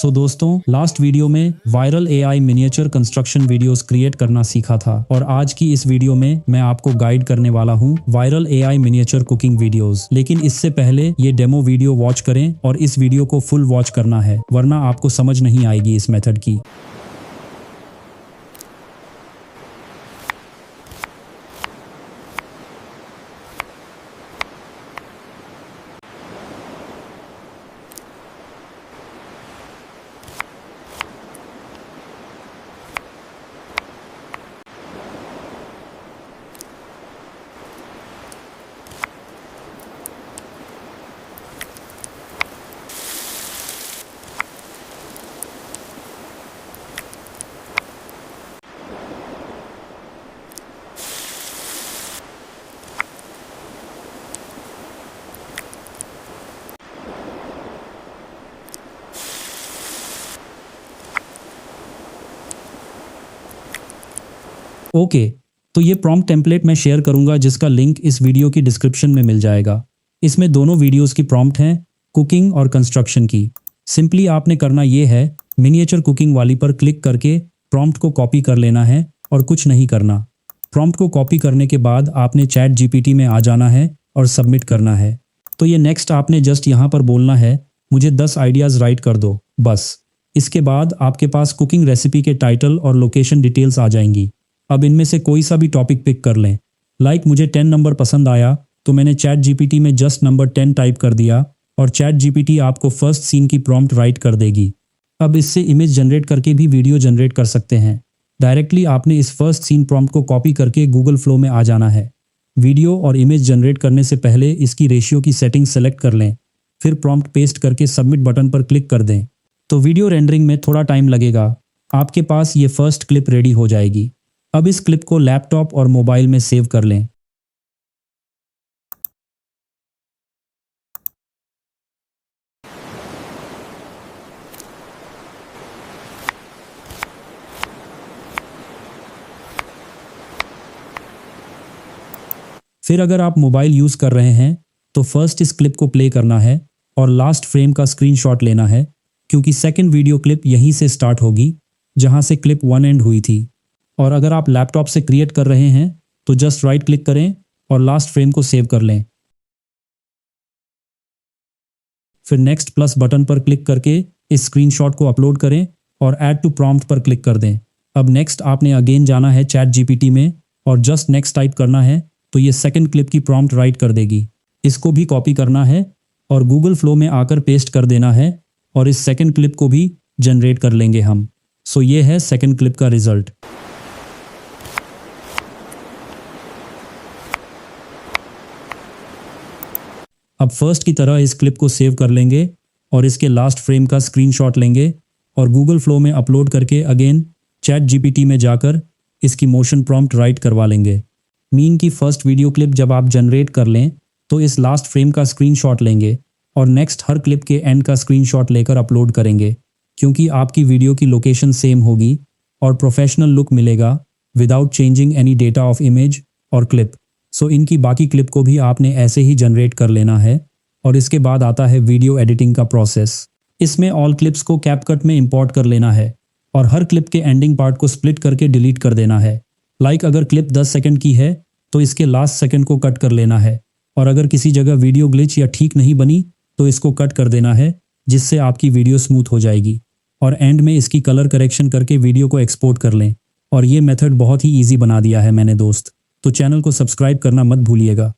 सो दोस्तों, last video में viral AI miniature construction videos create करना सीखा था और आज की इस वीडियो में मैं आपको गाइड करने वाला हूं viral AI miniature cooking videos. लेकिन इससे पहले ये डेमो वीडियो वॉच करें और इस वीडियो को फुल वॉच करना है, वरना आपको समझ नहीं आएगी इस मेथड की। ओके, तो ये प्रॉम्प्ट टेम्पलेट मैं शेयर करूंगा जिसका लिंक इस वीडियो की डिस्क्रिप्शन में मिल जाएगा। इसमें दोनों वीडियोस की प्रॉम्प्ट हैं, कुकिंग और कंस्ट्रक्शन की। सिंपली आपने करना ये है, मिनिएचर कुकिंग वाली पर क्लिक करके प्रॉम्प्ट को कॉपी कर लेना है और कुछ नहीं करना। प्रॉम्प्ट को कॉपी करने के बाद आपने चैट जीपीटी में आ जाना है और सबमिट करना है। तो ये नेक्स्ट आपने जस्ट यहाँ पर बोलना है, मुझे 10 आइडियाज़ राइट कर दो, बस। इसके बाद आपके पास कुकिंग रेसिपी के टाइटल और लोकेशन डिटेल्स आ जाएंगी। अब इनमें से कोई सा भी टॉपिक पिक कर लें। लाइक मुझे 10 नंबर पसंद आया तो मैंने चैट जीपीटी में जस्ट नंबर 10 टाइप कर दिया और चैट जीपीटी आपको फर्स्ट सीन की प्रॉम्प्ट राइट कर देगी। अब इससे इमेज जनरेट करके भी वीडियो जनरेट कर सकते हैं। डायरेक्टली आपने इस फर्स्ट सीन प्रॉम्प्ट को कॉपी करके गूगल फ्लो में आ जाना है। वीडियो और इमेज जनरेट करने से पहले इसकी रेशियो की सेटिंग सेलेक्ट कर लें, फिर प्रॉम्प्ट पेस्ट करके सबमिट बटन पर क्लिक कर दें। तो वीडियो रेंडरिंग में थोड़ा टाइम लगेगा, आपके पास ये फर्स्ट क्लिप रेडी हो जाएगी। अब इस क्लिप को लैपटॉप और मोबाइल में सेव कर लें। फिर अगर आप मोबाइल यूज़ कर रहे हैं तो फर्स्ट इस क्लिप को प्ले करना है और लास्ट फ्रेम का स्क्रीनशॉट लेना है, क्योंकि सेकंड वीडियो क्लिप यहीं से स्टार्ट होगी जहां से क्लिप 1 एंड हुई थी। और अगर आप लैपटॉप से क्रिएट कर रहे हैं तो जस्ट राइट क्लिक करें और लास्ट फ्रेम को सेव कर लें। फिर नेक्स्ट प्लस बटन पर क्लिक करके इस स्क्रीनशॉट को अपलोड करें और ऐड टू प्रॉम्प्ट पर क्लिक कर दें। अब नेक्स्ट आपने अगेन जाना है चैट जीपीटी में और जस्ट नेक्स्ट टाइप करना है, तो ये सेकंड क्लिप की प्रॉम्प्ट राइट कर देगी। इसको भी कॉपी करना है और गूगल फ्लो में आकर पेस्ट कर देना है और इस सेकंड क्लिप को भी जनरेट कर लेंगे हम। सो ये है सेकंड क्लिप का रिजल्ट। अब फर्स्ट की तरह इस क्लिप को सेव कर लेंगे और इसके लास्ट फ्रेम का स्क्रीनशॉट लेंगे और गूगल फ्लो में अपलोड करके अगेन चैट जीपीटी में जाकर इसकी मोशन प्रॉम्प्ट राइट करवा लेंगे। मीन की फर्स्ट वीडियो क्लिप जब आप जनरेट कर लें तो इस लास्ट फ्रेम का स्क्रीनशॉट लेंगे और नेक्स्ट हर क्लिप के एंड का स्क्रीनशॉट लेकर अपलोड करेंगे, क्योंकि आपकी वीडियो की लोकेशन सेम होगी और प्रोफेशनल लुक मिलेगा without changing any data of image और क्लिप। सो इनकी बाकी क्लिप को भी आपने ऐसे ही जनरेट कर लेना है। और इसके बाद आता है वीडियो एडिटिंग का प्रोसेस। इसमें ऑल क्लिप्स को कैपकट में इंपोर्ट कर लेना है और हर क्लिप के एंडिंग पार्ट को स्प्लिट करके डिलीट कर देना है। लाइक अगर क्लिप 10 सेकंड की है तो इसके लास्ट सेकंड को कट कर लेना है, और अगर किसी जगह वीडियो ग्लिच या ठीक नहीं बनी तो इसको कट कर देना है, जिससे आपकी वीडियो स्मूथ हो जाएगी। और एंड में इसकी कलर करेक्शन करके वीडियो को एक्सपोर्ट कर लें। और ये मेथड बहुत ही ईजी बना दिया है मैंने दोस्त, तो चैनल को सब्सक्राइब करना मत भूलिएगा।